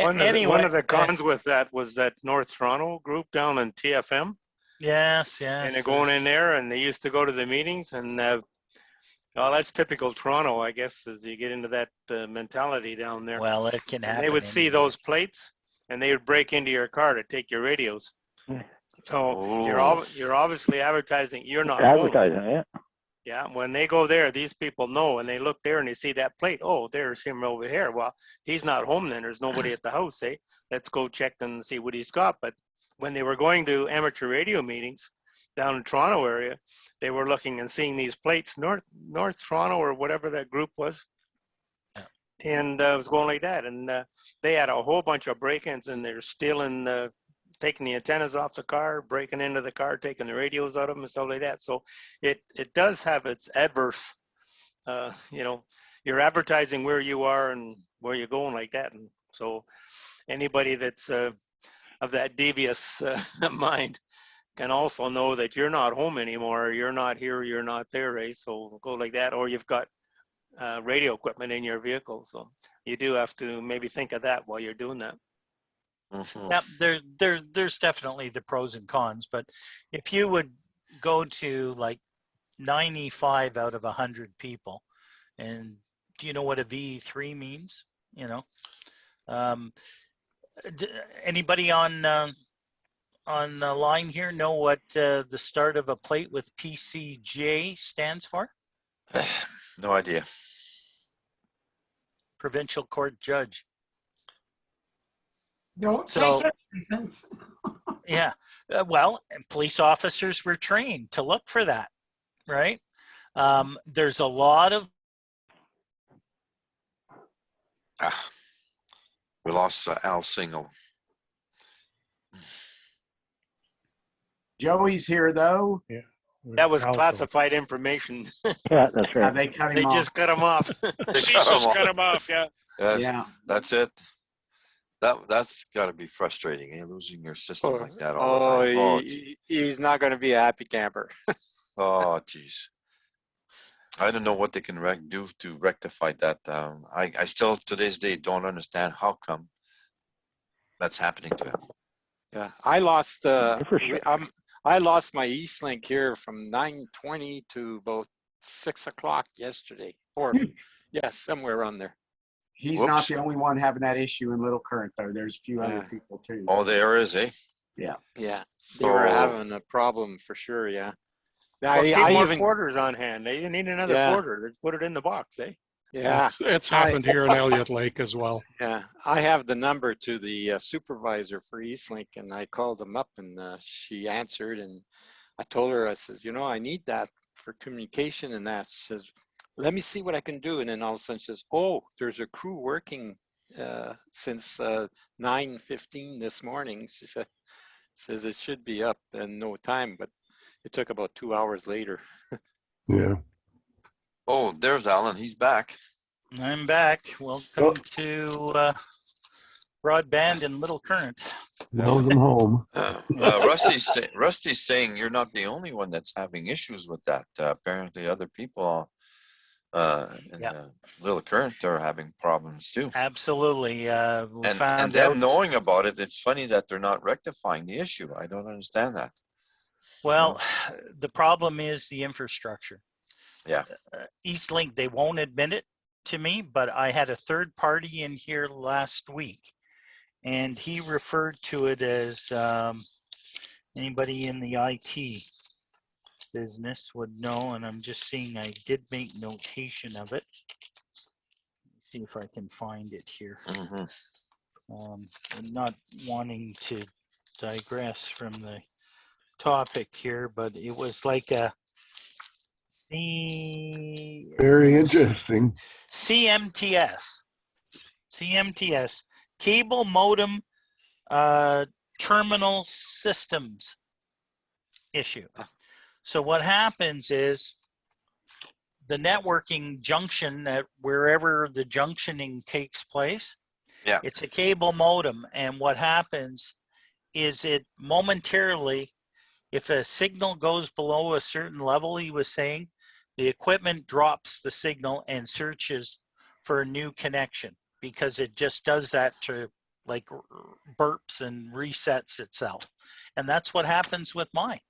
One of the Anyway, cons with that was that North Toronto group down in TFM. yes, And they're going in there, and they used to go to the meetings, and well, that's typical Toronto, I guess, as you get into that mentality down there. Well, it can And happen. they would see anywhere. those plates, and they would break into your car to take your radios. So Oh. you're obviously advertising you're not home. Advertising, yeah. Yeah, when they go there, these people know, and they look there and they see that plate. Oh, there's him over here. Well, he's not home then. There's nobody at the house, eh? Let's go check and see what he's got. But when they were going to amateur radio meetings down in Toronto area, they were looking and seeing these plates, North Toronto or whatever that group was. Yeah. And it was going like that. And they had a whole bunch of break-ins, and they're stealing, taking the antennas off the car, breaking into the car, taking the radios out of them and stuff like that. So it does have its adverse, you're advertising where you are and where you're going like that. And so anybody that's of that devious mind can also know that you're not home anymore. You're not here, you're not there, right? So go like that, or you've got radio equipment in your vehicle. So you do have to maybe think of that while you're doing that. Mhm. Yeah, there's definitely the pros and cons, but if you would go to like 95 out of 100 people, and do you know what a VE3 means? You know, anybody on the line here know what the start of a plate with PCJ stands for? No idea. Provincial Court Judge. Don't So- take your license. Yeah, well, and police officers were trained to look for that, right? There's a lot of We lost Al Single. Joey's here though. That was Alpha. classified information. Yeah, that's right. They cut him They off. just cut him off. They CISO's cut him off, yeah. Yeah. That's it. That's got to be frustrating, eh? Losing your system like that all the Oh, time. Oh, gee. he's not going to be a happy camper. Oh, geez. I don't know what they can do to rectify that. I still, to this day, don't understand how come that's happening to him. Yeah, I lost Infrastructure. I lost my Eastlink here from 9:20 to about 6 o'clock yesterday, or yeah, somewhere around there. He's Whoops. not the only one having that issue in Little Current though. There's a few other Yeah. people too. Oh, there is, eh? Yeah. Yeah, they were So- having a problem for sure. Yeah, Well, keep I more even quarters on hand. They need another Yeah. quarter. Let's put it in the box, eh? yeah. It's happened here in Elliott Lake as well. Yeah, I have the number to the supervisor for Eastlink, and I called them up, and she answered, and I told her, I says, you know, I need that for communication and that. She says, let me see what I can do, and then all of a sudden she says, oh, there's a crew working since 9:15 this morning. She says it should be up in no time, but it took about 2 hours later. Yeah. Oh, there's Alan. He's back. I'm back. Welcome to broadband and Little Current. Welcome home. Rusty's saying you're not the only one that's having issues with that. Apparently, other people in Little Current are having problems too. Absolutely. We And found them out. knowing about it, it's funny that they're not rectifying the issue. I don't understand that. Well, the problem is the infrastructure. Yeah. Eastlink, they won't admit it to me, but I had a third party in here last week, and he referred to it as anybody in the IT business would know, and I'm just seeing I did make notation of it. See if I can find it here. Mhm. I'm not wanting to digress from the topic here, but it was like a Very interesting. CMTS, cable modem terminal systems issue. So what happens is the networking junction at wherever the junctioning takes place, Yeah. it's a cable modem, and what happens is it momentarily, if a signal goes below a certain level, he was saying, the equipment drops the signal and searches for a new connection, because it just does that to like burps and resets itself. And that's what happens with mine.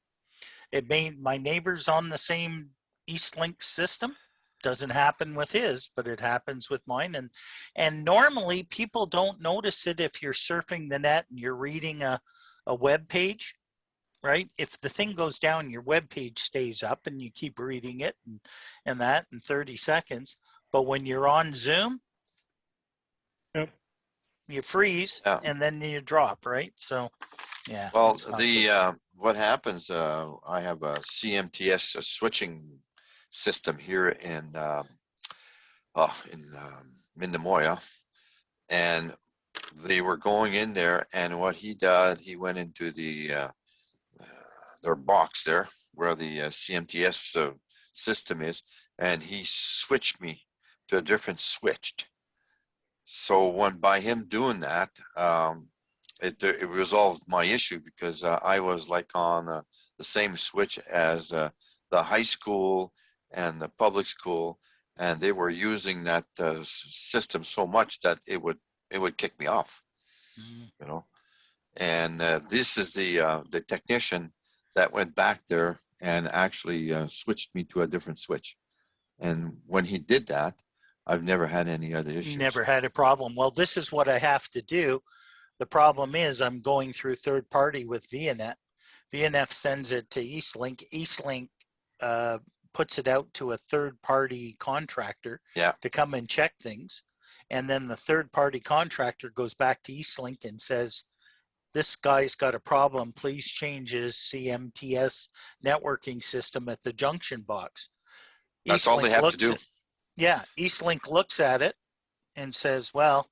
It made my neighbors on the same Eastlink system. Doesn't happen with his, but it happens with mine. And normally people don't notice it if you're surfing the net and you're reading a web page, right? If the thing goes down, your web page stays up and you keep reading it and that in 30 seconds. But when you're on Zoom, Yep. you freeze Yeah. and then you drop, right? So, yeah. Well, it's not good. what happens, I have a CMTS switching system here in Minnemoya, and they were going in there, and what he did, he went into their box there where the CMTS system is, and he switched me to a different switch. So by him doing that, it resolved my issue, because I was like on the same switch as the high school and the public school, and they were using that system so much that it would kick me off, you know. And this is the technician that went back there and actually switched me to a different switch. And when he did that, I've never had any other issues. Never had a problem. Well, this is what I have to do. The problem is I'm going through third party with VNet. VNF sends it to Eastlink. Eastlink puts it out to a third party contractor to come and check things. And then the third party contractor goes back to Eastlink and says, this guy's got a problem. Please change his CMTS networking system at the junction box. That's all they have to do. Eastlink looks at it and says, well,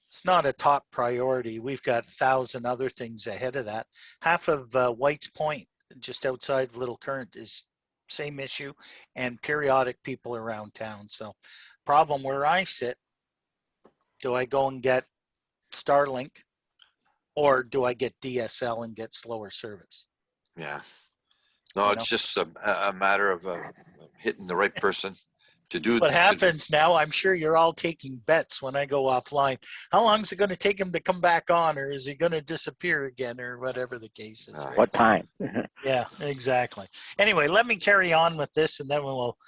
it's not a top priority. We've got 1,000 other things ahead of that. Half of White's Point, just outside Little Current, is same issue, and periodic people around town. So problem where I sit, do I go and get Starlink, or do I get DSL and get slower service? Yeah. No, it's just a matter of hitting the right person to do. What happens now, I'm sure you're all taking bets when I go offline. How long is it going to take him to come back on, or is he going to disappear again, or whatever the case is? Right? What time? Yeah, exactly. Anyway, let me carry on with this, and then we'll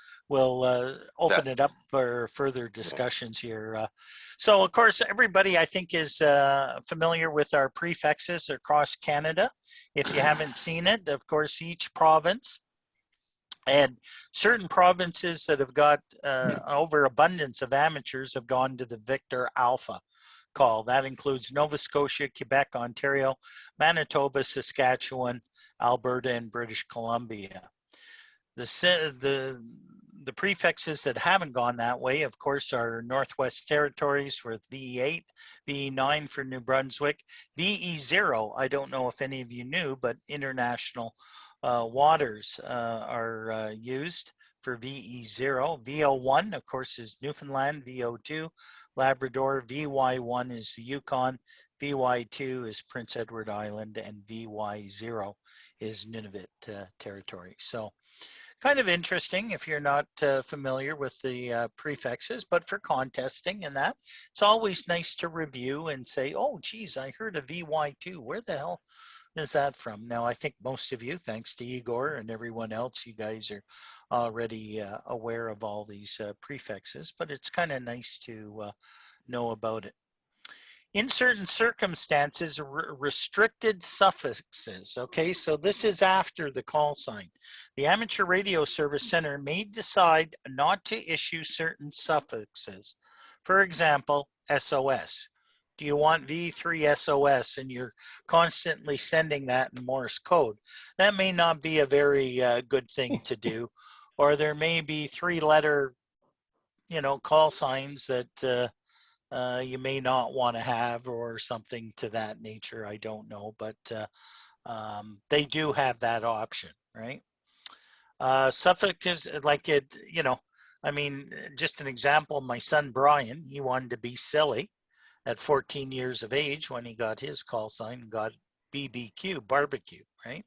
open it up for further discussions here. So, of course, everybody, I think, is familiar with our prefixes across Canada. If you haven't seen it, of course, each province and certain provinces that have got overabundance of amateurs have gone to the Victor Alpha call. That includes Nova Scotia, Quebec, Ontario, Manitoba, Saskatchewan, Alberta, and British Columbia. The prefixes that haven't gone that way, of course, are Northwest Territories with VE8, VE9 for New Brunswick, VE0. I don't know if any of you knew, but international waters are used for VE0. VO1, of course, is Newfoundland. VO2, Labrador. VY1 is the Yukon. VY2 is Prince Edward Island, and VY0 is Nunavut territory. So kind of interesting if you're not familiar with the prefixes, but for contesting and that, it's always nice to review and say, oh, geez, I heard of VY2. Where the hell is that from? Now, I think most of you, thanks to Igor and everyone else, you guys are already aware of all these prefixes, but it's kind of nice to know about it. In certain circumstances, restricted suffixes. Okay, so this is after the call sign. The Amateur Radio Service Center may decide not to issue certain suffixes. For example, SOS. Do you want V3 SOS and you're constantly sending that in Morse code? That may not be a very good thing to do. Or there may be 3-letter, call signs that you may not want to have, or something to that nature. I don't know, but they do have that option, right? Suffix is like it, just an example, my son Brian, he wanted to be silly at 14 years of age when he got his call sign and got BBQ, barbecue, right?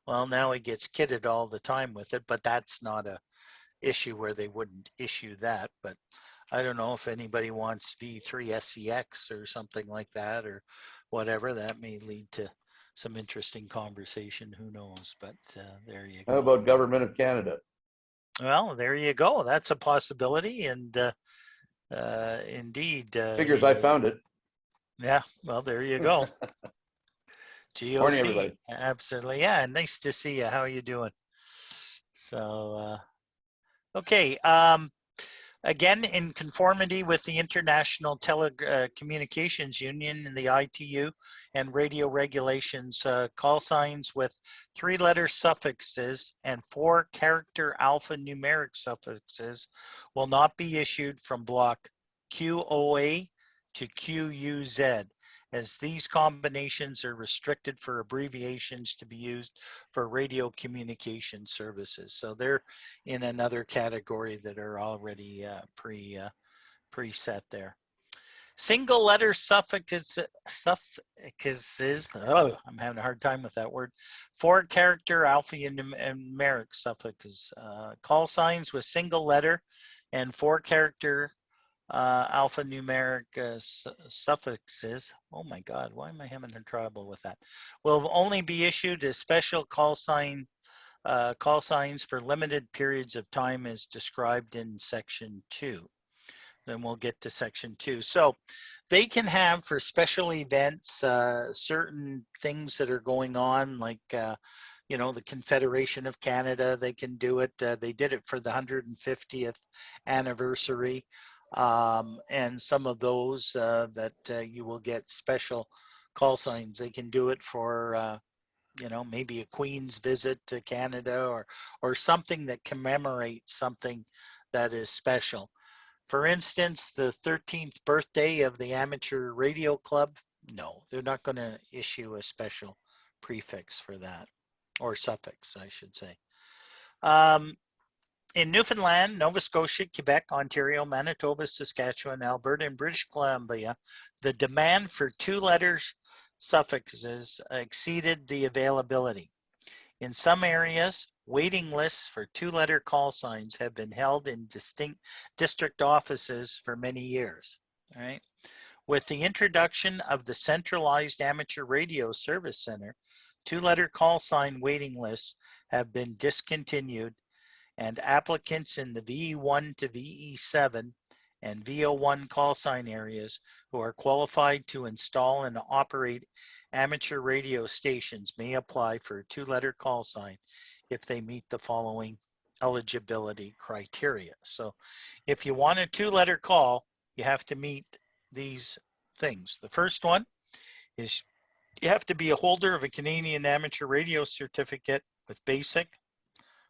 Well, now he gets kidded all the time with it, but that's not a issue where they wouldn't issue that. But I don't know if anybody wants V3 SEX or something like that or whatever. That may lead to some interesting conversation. Who knows? But there you How go. about Government of Canada? Well, there you go. That's a possibility. And indeed. Figures I found it. Yeah, well, there you go. Morning, GOC. everybody. Absolutely. Yeah, nice to see you. How are you doing? So, okay. Again, in conformity with the International Telecommunications Union and the ITU and radio regulations, call signs with 3-letter suffixes and 4-character alphanumeric suffixes will not be issued from block QOA to QUZ, as these combinations are restricted for abbreviations to be used for radio communication services. So they're in another category that are already preset there. Single letter suffixes, oh, I'm having a hard time with that word. 4-character alphanumeric suffixes, call signs with single letter and 4-character alphanumeric suffixes. Oh my God, why am I having trouble with that? Will only be issued as special call signs for limited periods of time as described in section 2. Then we'll get to section 2. So they can have for special events, certain things that are going on, like, you know, the Confederation of Canada, they can do it. They did it for the 150th anniversary. And some of those that you will get special call signs. They can do it for, you know, maybe a Queen's visit to Canada or something that commemorates something that is special. For instance, the 13th birthday of the Amateur Radio Club, no, they're not going to issue a special prefix for that, or suffix, I should say. In Newfoundland, Nova Scotia, Quebec, Ontario, Manitoba, Saskatchewan, Alberta, and British Columbia, the demand for 2-letter suffixes exceeded the availability. In some areas, waiting lists for 2-letter call signs have been held in distinct district offices for many years. All right. With the introduction of the centralized amateur radio service center, 2-letter call sign waiting lists have been discontinued, and applicants in the VE1 to VE7 and VO1 call sign areas who are qualified to install and operate amateur radio stations may apply for a 2-letter call sign if they meet the following eligibility criteria. So if you want a 2-letter call, you have to meet these things. The first one is you have to be a holder of a Canadian amateur radio certificate with BASIC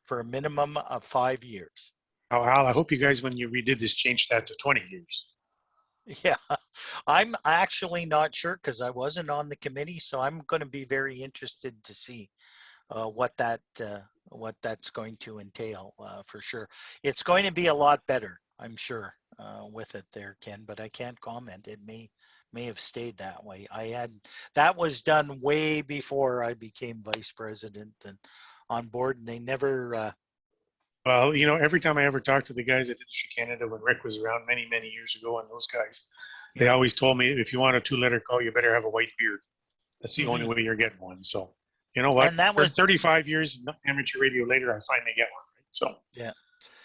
for a minimum of 5 years. Oh, Al, I hope you guys, when you redid this, changed that to 20 years. Yeah, I'm actually not sure because I wasn't on the committee, so I'm going to be very interested to see what that's going to entail for sure. It's going to be a lot better, I'm sure, with it there, Ken, but I can't comment. It may have stayed that way. That was done way before I became vice president and on board, and they never. Well, you know, every time I ever talked to the guys at Industry Canada when Rick was around many, many years ago, and those guys, they always told me, if you want a 2-letter call, you better have a white beard. That's the only way you're getting one. So, you know what? And that was 35 years amateur radio later, I finally get one. Right? So yeah,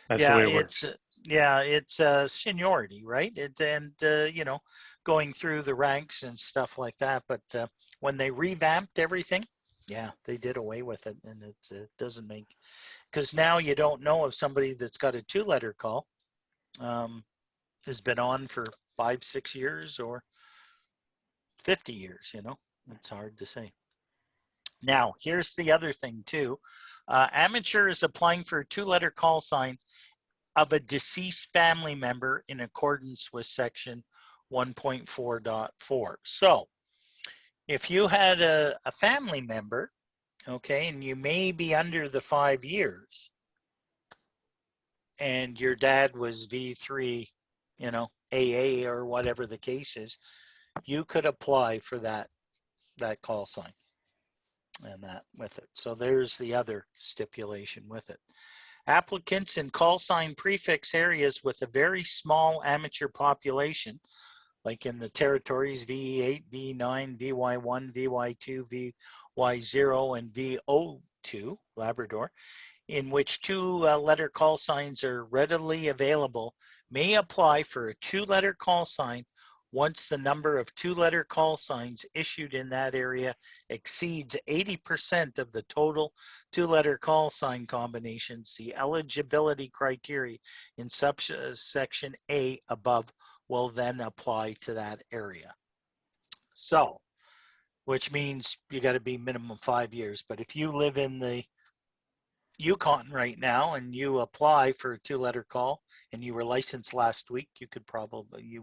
that's the way it works. It's seniority, right? And you know, going through the ranks and stuff like that. But when they revamped everything, yeah, they did away with it, and it doesn't make, because now you don't know if somebody that's got a 2-letter call has been on for 5-6 years or 50 years. You know, it's hard to say. Now, here's the other thing too. Amateur is applying for a 2-letter call sign of a deceased family member in accordance with section 1.4.4. So if you had a family member, okay, and you may be under the 5 years, and your dad was V3, you know, AA or whatever the case is, you could apply for that call sign and that with it. So there's the other stipulation with it. Applicants in call sign prefix areas with a very small amateur population, like in the territories VE8, V9, VY1, VY2, VY0, and VO2, Labrador, in which two-letter call signs are readily available, may apply for a two-letter call sign once the number of two-letter call signs issued in that area exceeds 80% of the total two-letter call sign combinations. The eligibility criteria in subsection A above will then apply to that area. So, which means you got to be minimum 5 years. But if you live in the Yukon right now and you apply for a two-letter call and you were licensed last week, you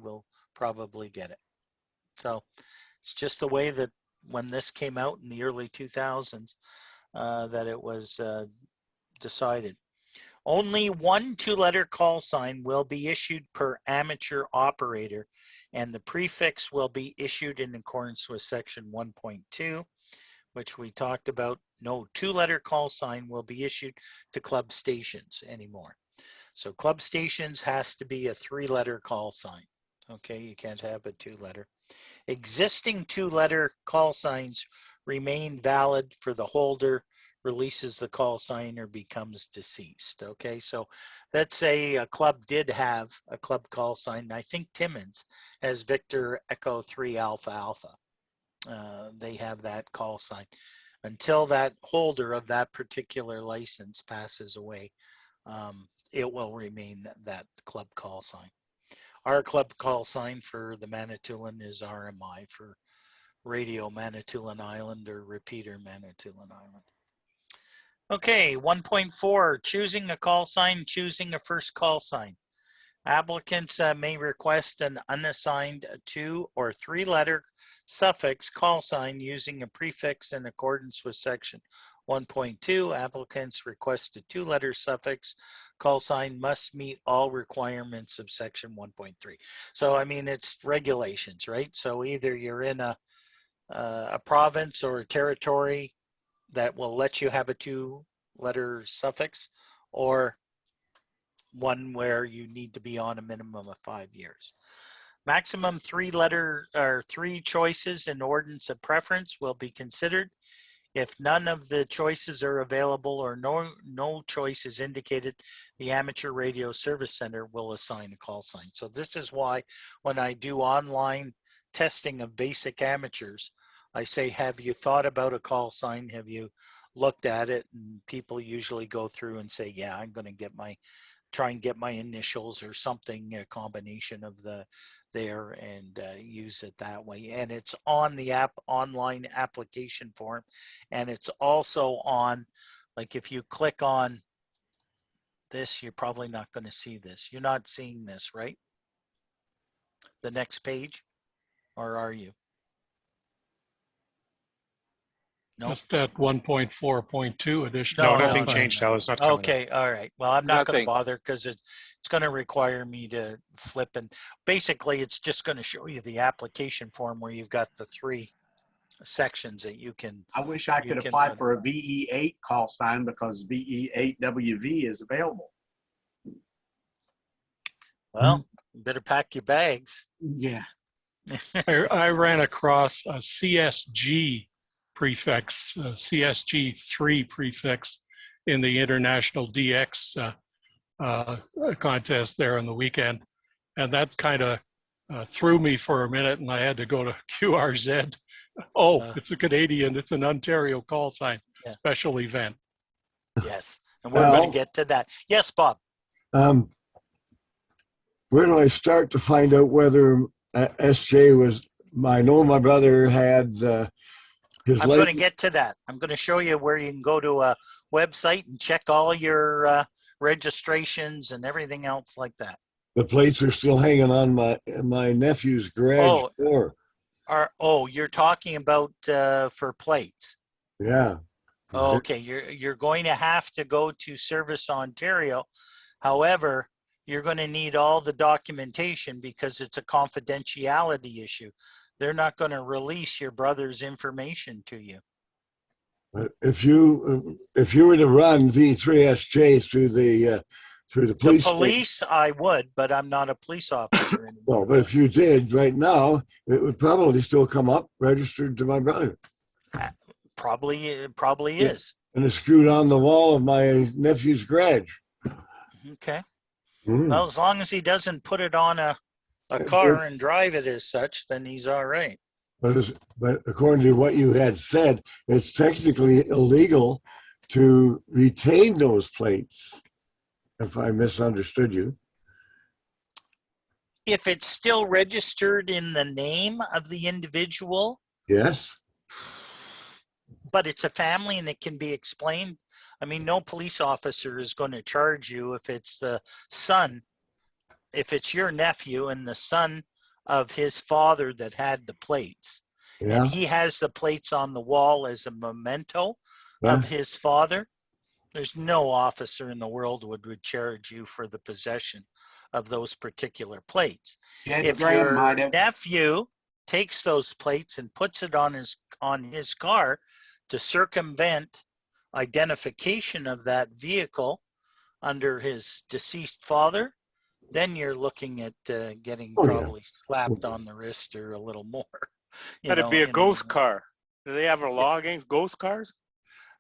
will probably get it. So it's just the way that when this came out in the early 2000s, that it was decided. Only one two-letter call sign will be issued per amateur operator, and the prefix will be issued in accordance with section 1.2, which we talked about. No two-letter call sign will be issued to club stations anymore. So club stations has to be a three-letter call sign. Okay, you can't have a two-letter. Existing two-letter call signs remain valid for the holder releases the call sign or becomes deceased. Okay, so let's say a club did have a club call sign. I think Timmins has Victor Echo 3 Alpha Alpha. They have that call sign. Until that holder of that particular license passes away, it will remain that club call sign. Our club call sign for the Manitoulin is RMI, for Radio Manitoulin Island or Repeater Manitoulin Island. Okay, 1.4, choosing a call sign, choosing a first call sign. Applicants may request an unassigned two- or three-letter suffix call sign using a prefix in accordance with section 1.2. Applicants request a two-letter suffix call sign must meet all requirements of section 1.3. So, I mean, it's regulations, right? So either you're in a province or a territory that will let you have a two-letter suffix, or one where you need to be on a minimum of 5 years. Maximum three-letter or three choices in ordinance of preference will be considered. If none of the choices are available or no choice is indicated, the Amateur Radio Service Center will assign a call sign. So this is why when I do online testing of basic amateurs, I say, have you thought about a call sign? Have you looked at it? And people usually go through and say, yeah, I'm going to try and get my initials or something, a combination of there, and use it that way. And it's on the online application form, and it's also on, like, if you click on this, you're probably not going to see this. You're not seeing this, right? The next page, or are you? No. Just at 1.4.2 additional. No, No, nothing no, changed, no. Al. It's not coming up. Okay, all right. Well, I'm not going to Nothing. bother because it's going to require me to flip, and basically it's just going to show you the application form where you've got the three sections that you can. I wish I You could can apply run. for a VE8 call sign because VE8WV is available. Well, you better pack your bags. Yeah. I ran across a CSG prefix, CSG3 prefix in the International DX contest there on the weekend. And that kind of threw me for a minute, and I had to go to QRZ. Oh, it's a Canadian, it's an Ontario call sign, Yeah. special event. Yes, and we're going Well- to get to that. Yes, Bob. Where do I start to find out whether SJ was? I know my brother had his. I'm going to get to that. I'm going to show you where you can go to a website and check all your registrations and everything else like that. The plates are still hanging on my nephew's garage door. You're talking about for plates. Yeah. Okay, you're going to have to go to Service Ontario. However, you're going to need all the documentation because it's a confidentiality issue. They're not going to release your brother's information to you. But if you were to run V3SJ through the The police, police, I would, but I'm not a police officer no, anymore. but if you did right now, it would probably still come up registered to my brother, Probably, it probably Yeah. is. and it's screwed on the wall of my nephew's garage. Okay. Mm. Well, as long as he doesn't put it on a car and drive it as such, then he's all right. But according to what you had said, it's technically illegal to retain those plates. If I misunderstood you. If it's still registered in the name of the individual, Yes. but it's a family and it can be explained. I mean, no police officer is going to charge you if it's the son, if it's your nephew and the son of his father that had the plates. Yeah. And he has the plates on the wall as a memento Huh? of his father. There's no officer in the world would charge you for the possession of those particular plates. Jed If Graham your might have. nephew takes those plates and puts it on his car to circumvent identification of that vehicle under his deceased father, then you're looking at getting Oh, yeah. probably slapped on the wrist or a little more. you That'd know, be a in ghost car. Do they have a law against ghost cars?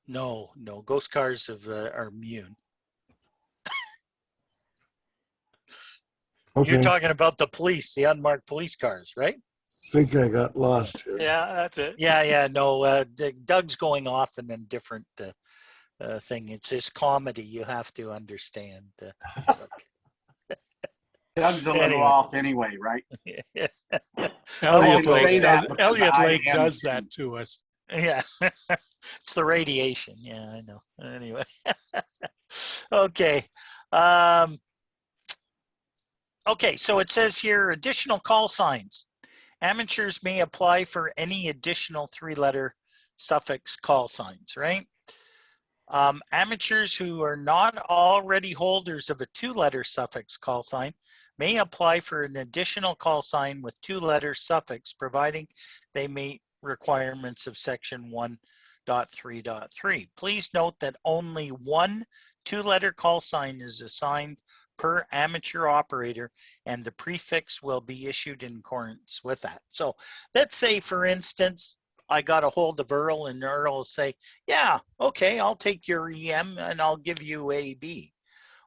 No, ghost cars are immune. Okay. You're talking about the police, the unmarked police cars, right? Think I got lost here. Yeah, that's it. Yeah, no, Doug's going off in a different thing. It's his comedy, you have to understand. It's okay. Doug's a little Anyway. off anyway, right? Elliot can say Lake, that does, because Elliot I Lake am does too. that to us. Yeah, it's the radiation. Yeah, I know. Anyway, okay. Okay, so it says here additional call signs. Amateurs may apply for any additional 3-letter suffix call signs, right? Amateurs who are not already holders of a 2-letter suffix call sign may apply for an additional call sign with 2-letter suffix, providing they meet requirements of section 1.3.3. Please note that only one 2-letter call sign is assigned per amateur operator, and the prefix will be issued in accordance with that. So let's say, for instance, I got a hold of Earl and Earl will say, yeah, okay, I'll take your EM and I'll give you AB.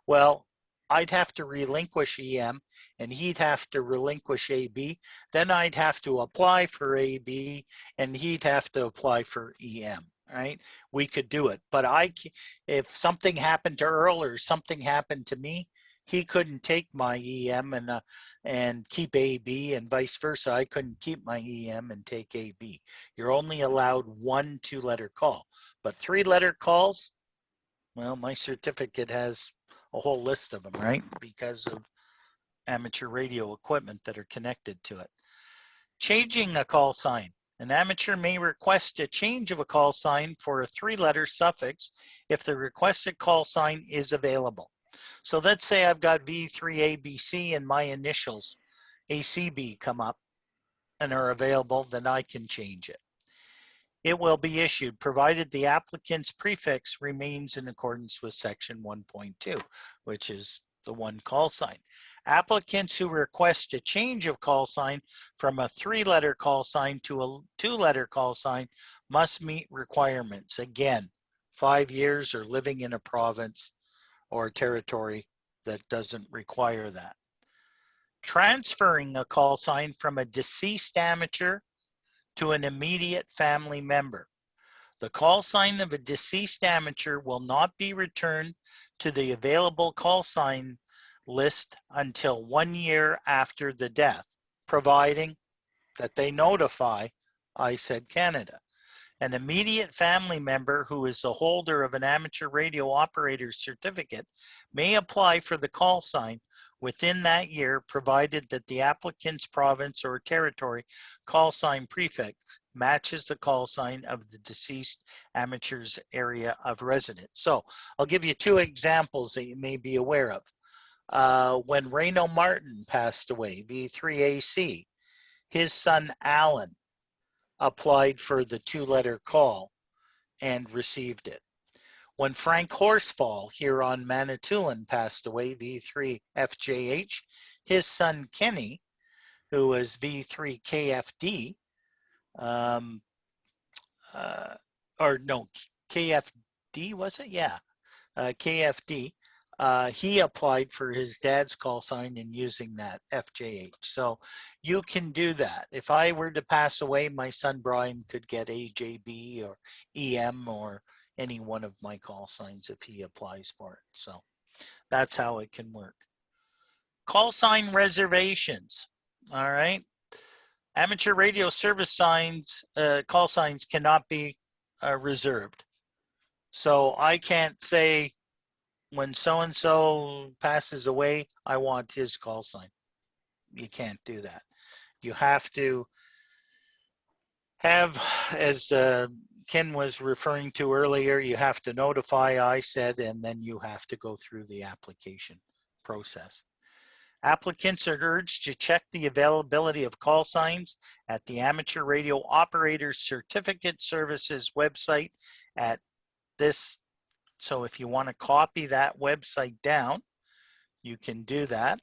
Well, I'd have to relinquish EM and he'd have to relinquish AB. Then I'd have to apply for AB and he'd have to apply for EM, right? We could do it, but if something happened to Earl or something happened to me, he couldn't take my EM and keep AB, and vice versa. I couldn't keep my EM and take AB. You're only allowed one 2-letter call, but 3-letter calls, well, my certificate has a whole list of them, right? Because of amateur radio equipment that are connected to it. Changing a call sign. An amateur may request a change of a call sign for a 3-letter suffix if the requested call sign is available. So let's say I've got V3ABC and my initials ACB come up and are available, then I can change it. It will be issued provided the applicant's prefix remains in accordance with section 1.2, which is the one call sign. Applicants who request a change of call sign from a 3-letter call sign to a 2-letter call sign must meet requirements. Again, 5 years or living in a province or territory that doesn't require that. Transferring a call sign from a deceased amateur to an immediate family member. The call sign of a deceased amateur will not be returned to the available call sign list until 1 year after the death, providing that they notify ISED Canada. An immediate family member who is the holder of an amateur radio operator certificate may apply for the call sign within that year, provided that the applicant's province or territory call sign prefix matches the call sign of the deceased amateur's area of residence. So I'll give you 2 examples that you may be aware of. When Reno Martin passed away, V3AC, his son Alan applied for the 2-letter call, and received it. When Frank Horsfall here on Manitoulin passed away, V3 FJH, his son Kenny, who was V3 KFD, or no, KFD was it? Yeah, KFD. He applied for his dad's call sign and using that FJH. So you can do that. If I were to pass away, my son Brian could get AJB or EM or any one of my call signs if he applies for it. So that's how it can work. Call sign reservations. All right. Amateur radio service signs, call signs cannot be reserved. So I can't say when so-and-so passes away, I want his call sign. You can't do that. You have to have, as Ken was referring to earlier, you have to notify ISED and then you have to go through the application process. Applicants are urged to check the availability of call signs at the Amateur Radio Operator Certificate Services website at this. So if you want to copy that website down, you can do that.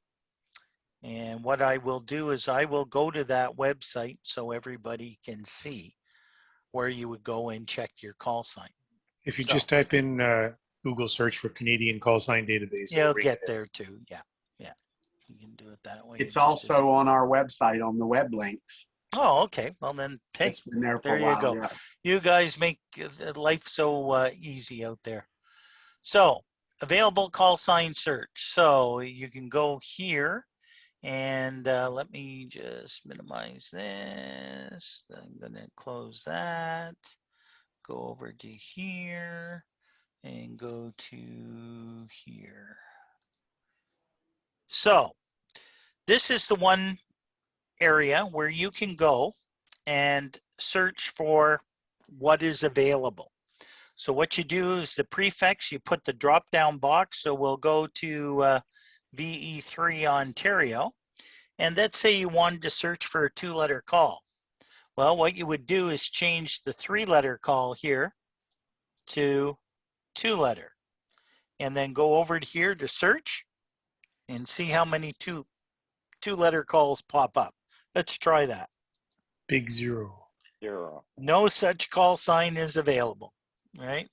And what I will do is I will go to that website so everybody can see where you would go and check your call sign. If you So- just type in Google search for Canadian call sign database, it'll You'll bring get it up. there too. Yeah. Yeah. You can do it that way. It's just also on our website on the web links. Oh, okay. Well then, hey, It's been there for there a you while. go. Yeah. you guys make life so easy out there. So available call sign search. So you can go here and let me just minimize this. I'm gonna close that. Go over to here and go to here. So this is the one area where you can go and search for what is available. So what you do is the prefix, you put the drop down box. So we'll go to VE3 Ontario. And let's say you wanted to search for a 2-letter call. Well, what you would do is change the 3-letter call here to 2-letter. And then go over to here to search and see how many two-letter calls pop up. Let's try that. Big zero. No such call sign is available, right?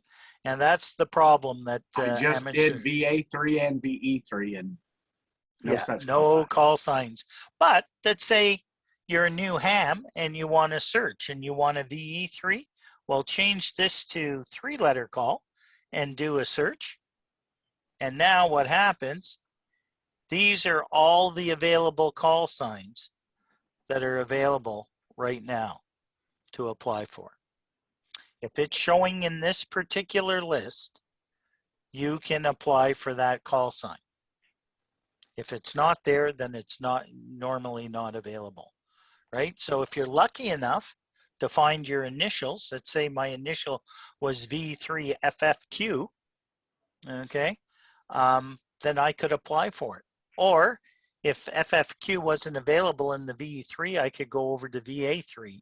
And that's the problem that I just amateur. did VA3 and VE3 and no such no call sign. call signs. But let's say you're a new ham and you want to search and you want a VE3. Well, change this to 3-letter call and do a search. And now what happens? These are all the available call signs that are available right now to apply for. If it's showing in this particular list, you can apply for that call sign. If it's not there, then it's not normally not available, right? So if you're lucky enough to find your initials, let's say my initial was V3FFQ, okay, then I could apply for it. Or if FFQ wasn't available in the VE3, I could go over to VA3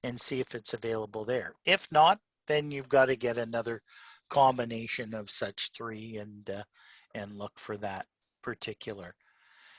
and see if it's available there. If not, then you've got to get another combination of such 3 and look for that particular